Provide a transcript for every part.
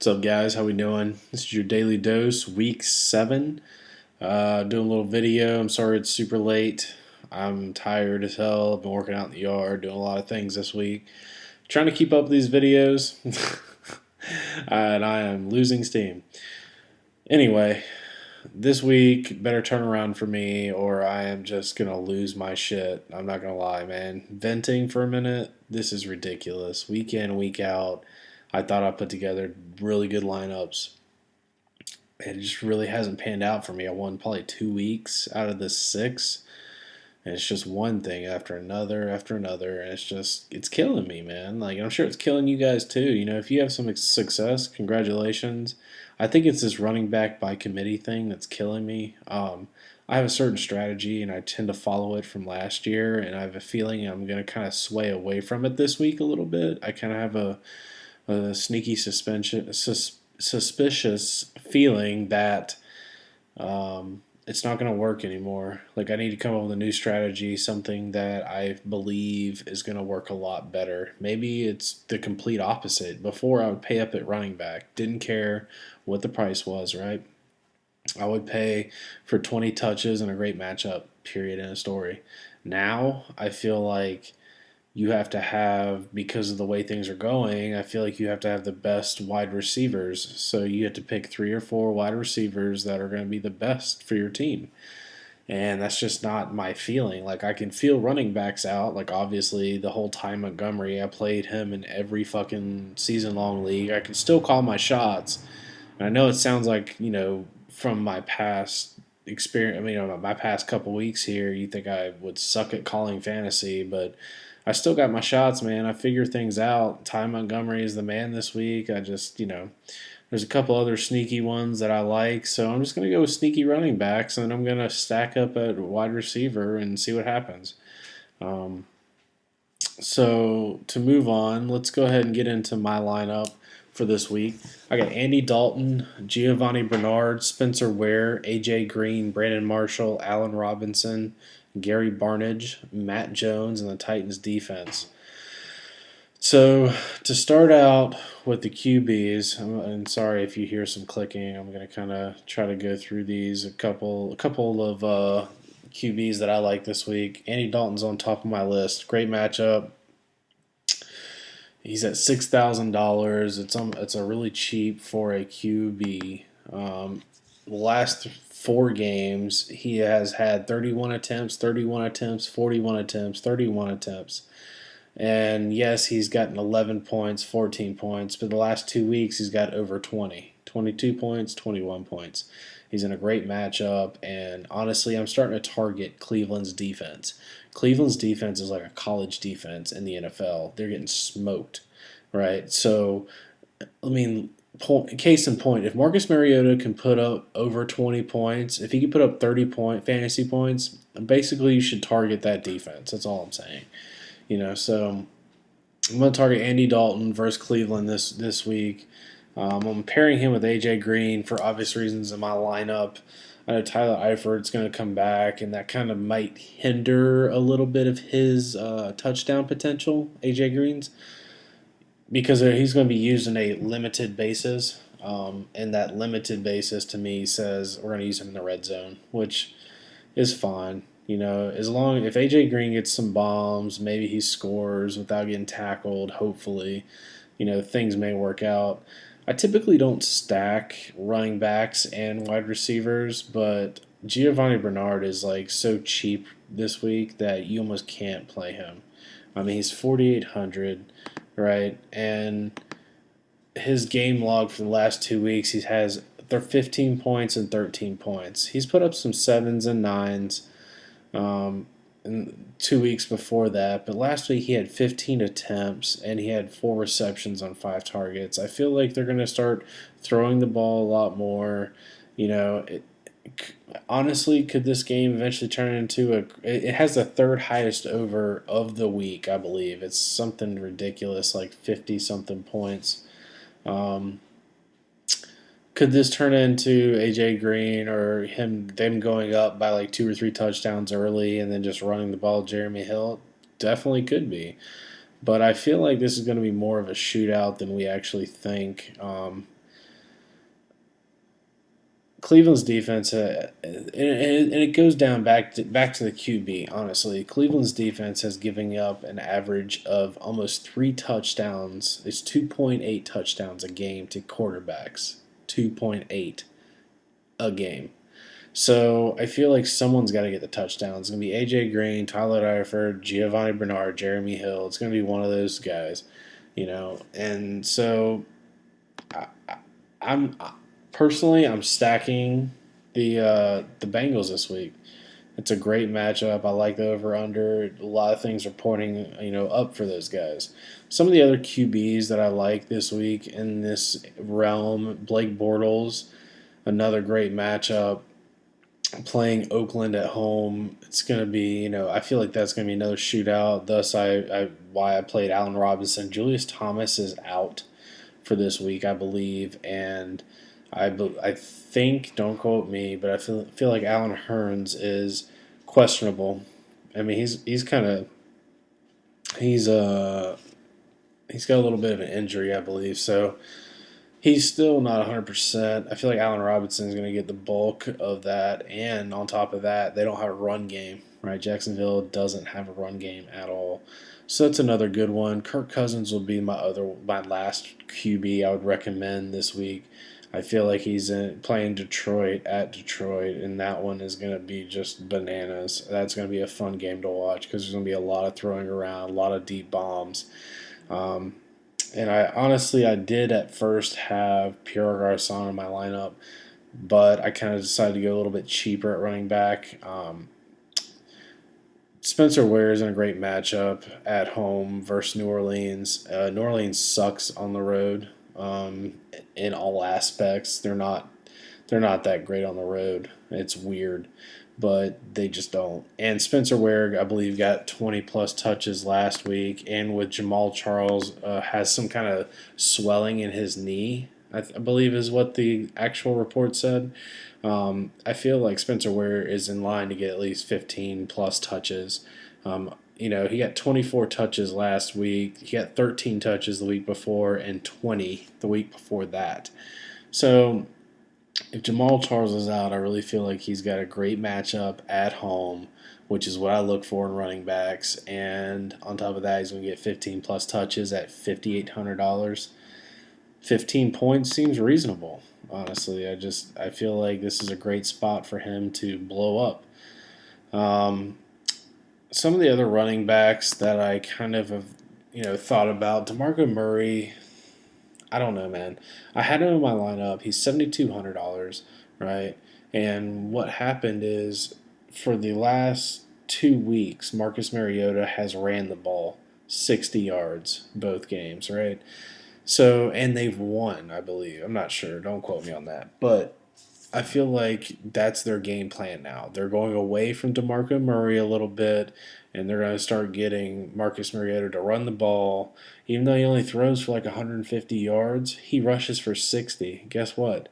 What's up, guys? How we doing? This is your daily dose, week 7. Doing a little video. I'm sorry it's super late. I'm tired as hell. I've been working out in the yard, doing a lot of things this week. Trying to keep up with these videos, and I am losing steam. Anyway, this week better turn around for me, or I am just gonna lose my shit. I'm not gonna lie, man. Venting for a minute. This is ridiculous. Week in, week out. I thought I put together really good lineups. It just really hasn't panned out for me. I won probably 2 weeks out of the 6, and it's just one thing after another, and it's killing me, man. Like, I'm sure it's killing you guys too. If you have some success, congratulations. I think it's this running back by committee thing that's killing me. I have a certain strategy, and I tend to follow it from last year, and I have a feeling I'm going to kind of sway away from it this week a little bit. I kind of have a sneaky suspicious feeling that it's not going to work anymore. Like, I need to come up with a new strategy, something that I believe is going to work a lot better. Maybe it's the complete opposite. Before, I would pay up at running back, didn't care what the price was, right? I would pay for 20 touches and a great matchup, period, in a story. Now, I feel like you have to have, because of the way things are going, I feel like you have to have the best wide receivers. So you have to pick 3 or 4 wide receivers that are going to be the best for your team. And that's just not my feeling. Like, I can feel running backs out. Like, obviously, the whole time Montgomery, I played him in every fucking season long league. I can still call my shots. And I know it sounds like, from my past experience, my past couple weeks here, you think I would suck at calling fantasy, but I still got my shots, man. I figure things out. Ty Montgomery is the man this week. I just, there's a couple other sneaky ones that I like. So I'm just going to go with sneaky running backs, and I'm going to stack up at wide receiver and see what happens. So to move on, let's go ahead and get into my lineup for this week. I got Andy Dalton, Giovanni Bernard, Spencer Ware, AJ Green, Brandon Marshall, Allen Robinson, Gary Barnidge, Matt Jones, and the Titans defense. So to start out with the QBs, and sorry if you hear some clicking, I'm going to kind of try to go through these a couple of QBs that I like this week. Andy Dalton's on top of my list. Great matchup. He's at $6,000. It's a really cheap for a QB. The last 4 games, he has had 31 attempts, 41 attempts, 41 attempts, 31 attempts. And yes, he's gotten 11 points, 14 points, but the last 2 weeks he's got over 20, 22 points, 21 points. He's in a great matchup, and honestly, I'm starting to target Cleveland's defense. Cleveland's defense is like a college defense in the NFL. They're getting smoked, right? So, case in point, if Marcus Mariota can put up over 20 points, if he can put up 30 fantasy points, basically you should target that defense. That's all I'm saying. So I'm going to target Andy Dalton versus Cleveland this week. I'm pairing him with AJ Green for obvious reasons in my lineup. I know Tyler Eifert's going to come back, and that kind of might hinder a little bit of his touchdown potential, AJ Green's, because he's going to be used in a limited basis. And that limited basis to me says we're going to use him in the red zone, which is fine. As long if AJ Green gets some bombs, maybe he scores without getting tackled. Hopefully, things may work out. I typically don't stack running backs and wide receivers, but Giovanni Bernard is like so cheap this week that you almost can't play him. He's 4,800, right? And his game log for the last 2 weeks, they're 15 points and 13 points. He's put up some 7s and 9s. In 2 weeks before that, but last week he had 15 attempts and he had 4 receptions on 5 targets. I feel like they're going to start throwing the ball a lot more. Honestly, could this game eventually turn into it has the third highest over of the week, I believe. It's something ridiculous, like 50 something points. Could this turn into AJ Green or them going up by like 2 or 3 touchdowns early and then just running the ball Jeremy Hill? Definitely could be. But I feel like this is going to be more of a shootout than we actually think. Cleveland's defense, and it goes down back to the QB. Honestly, Cleveland's defense has given up an average of almost 3 touchdowns. It's 2.8 touchdowns a game to quarterbacks. 2.8 a game. So I feel like someone's got to get the touchdowns. It's gonna be AJ Green, Tyler Eifert, Giovanni Bernard, Jeremy Hill. It's gonna be one of those guys, And so I, I'm personally I'm stacking the Bengals this week. It's a great matchup. I like the over under. A lot of things are pointing up for those guys. Some of the other QBs that I like this week in this realm, Blake Bortles, another great matchup. Playing Oakland at home, it's going to be, I feel like that's going to be another shootout. Thus, why I played Allen Robinson. Julius Thomas is out for this week, I believe, and I think, don't quote me, but I feel like Allen Hurns is questionable. I mean, he's kind of he's got a little bit of an injury, I believe, so he's still not 100%. I feel like Allen Robinson is going to get the bulk of that, and on top of that, they don't have a run game, right? Jacksonville doesn't have a run game at all. So that's another good one. Kirk Cousins will be my last QB I would recommend this week. I feel like he's playing Detroit at Detroit, and that one is going to be just bananas. That's going to be a fun game to watch because there's going to be a lot of throwing around, a lot of deep bombs. Um, and I did at first have Pierre Garcon in my lineup, but I kind of decided to go a little bit cheaper at running back. Spencer Ware is in a great matchup at home versus New Orleans. New Orleans sucks on the road in all aspects. They're not that great on the road. It's weird, but they just don't. And Spencer Ware, I believe, got 20 plus touches last week, and with Jamal Charles has some kind of swelling in his knee. I believe is what the actual report said. I feel like Spencer Ware is in line to get at least 15 plus touches. He got 24 touches last week. He got 13 touches the week before and 20 the week before that. So if Jamal Charles is out, I really feel like he's got a great matchup at home, which is what I look for in running backs. And on top of that, he's going to get 15 plus touches at $5,800. 15 points seems reasonable, honestly. I feel like this is a great spot for him to blow up. Some of the other running backs that I kind of have, thought about, DeMarco Murray, I don't know, man. I had him in my lineup. He's $7,200, right? And what happened is for the last 2 weeks, Marcus Mariota has ran the ball 60 yards both games, right? So, and they've won, I believe. I'm not sure. Don't quote me on that. But I feel like that's their game plan now. They're going away from DeMarco Murray a little bit, and they're going to start getting Marcus Mariota to run the ball. Even though he only throws for like 150 yards, he rushes for 60. Guess what?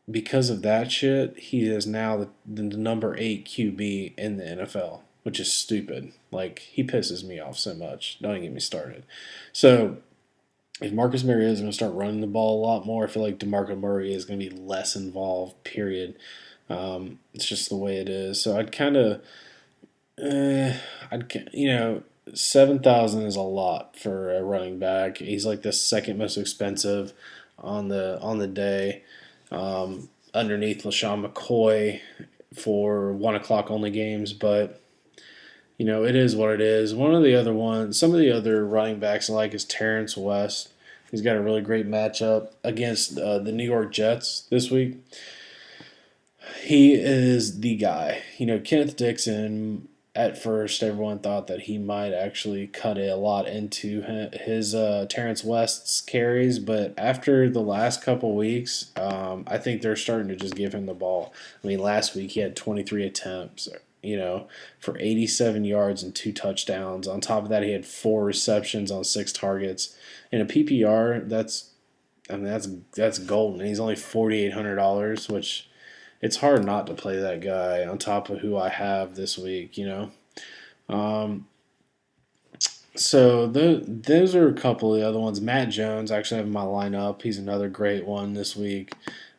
Because of that shit, he is now the number 8 QB in the NFL, which is stupid. Like, he pisses me off so much. Don't even get me started. So, if Marcus Mariota is going to start running the ball a lot more, I feel like DeMarco Murray is going to be less involved, period. It's just the way it is. So I'd kind of, I'd 7,000 is a lot for a running back. He's like the second most expensive on the day, underneath LaShawn McCoy for 1 o'clock only games, but. It is what it is. Some of the other running backs I like is Terrence West. He's got a really great matchup against the New York Jets this week. He is the guy. Kenneth Dixon, at first, everyone thought that he might actually cut it a lot into his Terrence West's carries, but after the last couple weeks, I think they're starting to just give him the ball. I mean, last week he had 23 attempts, for 87 yards and 2 touchdowns. On top of that, he had 4 receptions on 6 targets. In a PPR, that's golden. He's only $4,800, which it's hard not to play that guy on top of who I have this week. Um, so those are a couple of the other ones. Matt Jones, I actually have in my lineup. He's another great one this week.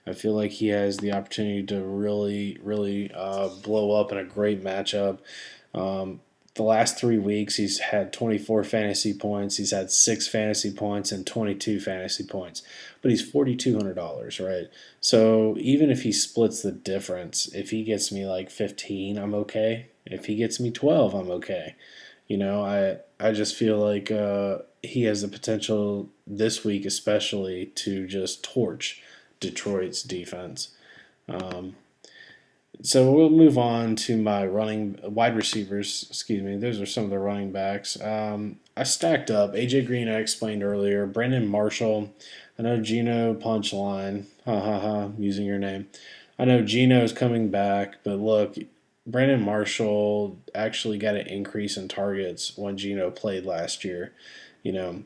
I feel like he has the opportunity to really, really blow up in a great matchup. Um, the last 3 weeks, he's had 24 fantasy points. He's had 6 fantasy points and 22 fantasy points. But he's $4,200, right? So even if he splits the difference, if he gets me like 15, I'm okay. If he gets me 12, I'm okay. I just feel like he has the potential this week, especially, to just torch Detroit's defense. Um, so we'll move on to my running wide receivers. Excuse me. Those are some of the running backs. I stacked up AJ Green. I explained earlier. Brandon Marshall. I know Gino Punchline. Ha ha ha. Using your name. I know Gino's coming back, but look, Brandon Marshall actually got an increase in targets when Gino played last year. You know,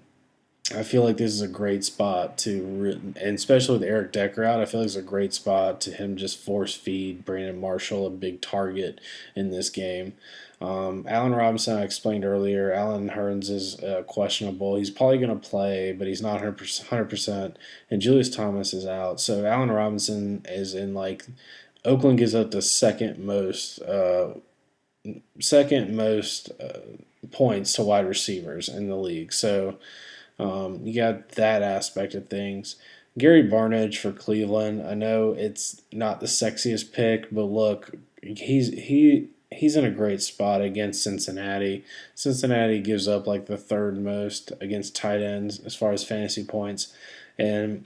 I feel like this is a great spot and especially with Eric Decker out, I feel like it's a great spot to him just force feed Brandon Marshall a big target in this game. Allen Robinson, I explained earlier. Allen Hurns is questionable. He's probably going to play, but he's not 100%. And Julius Thomas is out. So Allen Robinson is in like Oakland gives up the second most points to wide receivers in the league. So you got that aspect of things. Gary Barnidge for Cleveland. I know it's not the sexiest pick, but look, he's in a great spot against Cincinnati. Cincinnati gives up like the third most against tight ends as far as fantasy points, and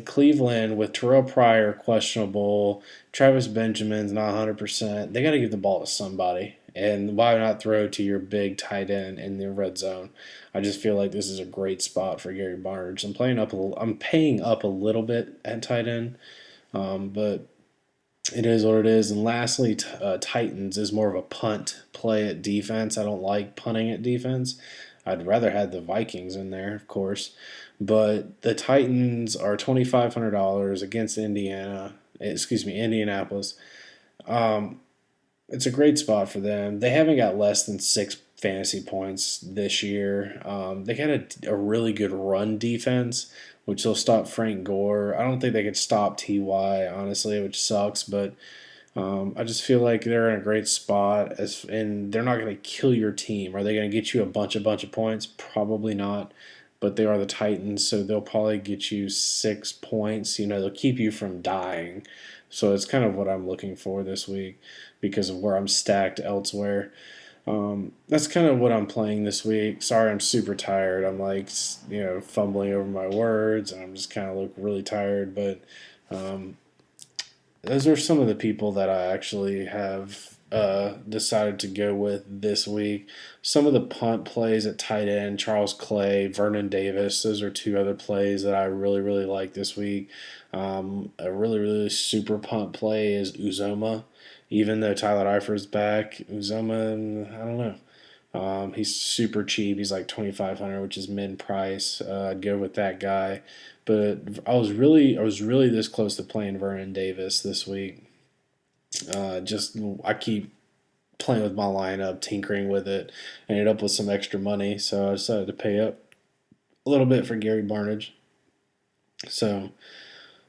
Cleveland with Terrell Pryor questionable, Travis Benjamin's not 100%. They got to give the ball to somebody. And why not throw to your big tight end in the red zone? I just feel like this is a great spot for Gary Barnidge. I'm paying up a little bit at tight end, but it is what it is. And lastly, Titans is more of a punt play at defense. I don't like punting at defense. I'd rather have the Vikings in there, of course. But the Titans are $2,500 against Indiana. Excuse me, Indianapolis. Um, it's a great spot for them. They haven't got less than 6 fantasy points this year. They got a really good run defense, which will stop Frank Gore. I don't think they could stop Ty, honestly, which sucks. But I just feel like they're in a great spot, and they're not going to kill your team. Are they going to get you a bunch of points? Probably not. But they are the Titans, so they'll probably get you 6 points. They'll keep you from dying. So it's kind of what I'm looking for this week because of where I'm stacked elsewhere. That's kind of what I'm playing this week. Sorry, I'm super tired. I'm like, fumbling over my words, and I'm just kind of look really tired. But um, those are some of the people that I actually have decided to go with this week. Some of the punt plays at tight end, Charles Clay, Vernon Davis, those are two other plays that I really, really like this week. A really, really super punt play is Uzoma. Even though Tyler Eifert's back, Uzoma, I don't know. He's super cheap. He's like 2,500, which is min price. I'd go with that guy. But I was really this close to playing Vernon Davis this week. Just I keep playing with my lineup, tinkering with it, ended up with some extra money, so I decided to pay up a little bit for Gary Barnidge. So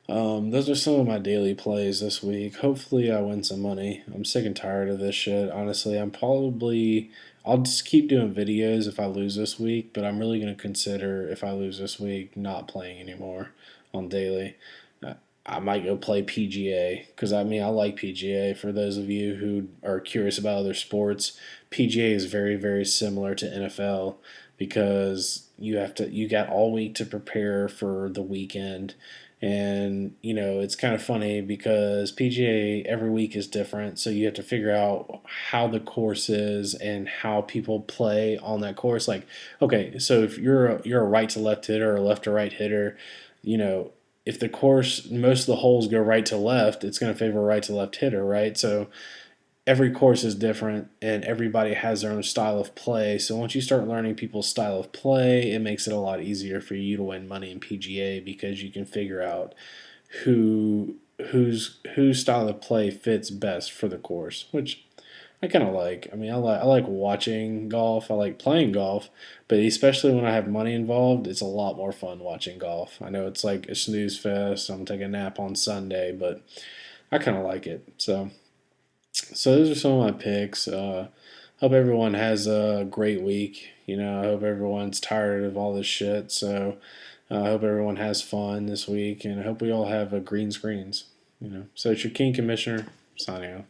those are some of my daily plays this week. Hopefully, I win some money. I'm sick and tired of this shit. Honestly, I'll just keep doing videos if I lose this week, but I'm really going to consider if I lose this week not playing anymore on daily. Uh, I might go play PGA because I like PGA. For those of you who are curious about other sports, PGA is very, very similar to NFL because you got all week to prepare for the weekend. And it's kind of funny because PGA every week is different, so you have to figure out how the course is and how people play on that course. Like, okay, so if you're a right to left hitter or a left to right hitter, you know, if the course most of the holes go right to left, it's going to favor a right to left hitter, right? So every course is different and everybody has their own style of play. So once you start learning people's style of play, it makes it a lot easier for you to win money in PGA because you can figure out whose style of play fits best for the course, which I kind of like. I mean, I like watching golf. I like playing golf, but especially when I have money involved, it's a lot more fun watching golf. I know it's like a snooze fest. I'm gonna take a nap on Sunday, but I kind of like it. So those are some of my picks. Hope everyone has a great week. I hope everyone's tired of all this shit. So I hope everyone has fun this week, and I hope we all have green screens. So it's your King Commissioner signing off.